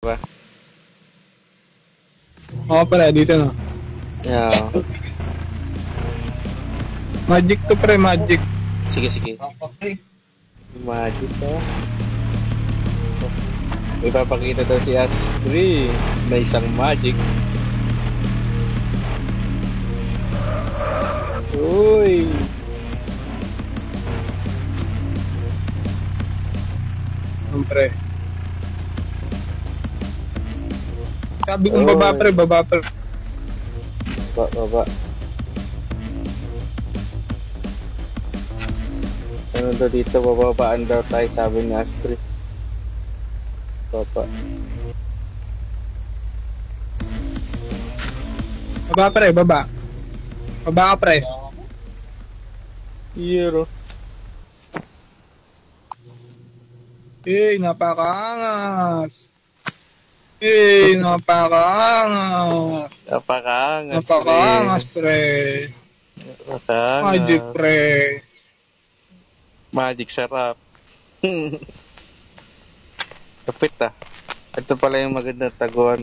Ba? Oo pala, dito na. Yeah. Magic to pre, magic. Sige, sige. Okay. Magic ka. Ipapakita daw si Astri na isang magic. Uy! Pre. Sabi kong baba pre, baba pre. Baba. Ano daw dito, bababaan daw tayo, sabi ni Astrid. Baba. Baba pre, baba. Baba ka pre. Hero. Napakaangas. Napakaangas. Napakaangas, Napakaangas pre. Napakaangas. Magic pre. Magic sarap. Kapit ah. Ito pala yung magandang taguan.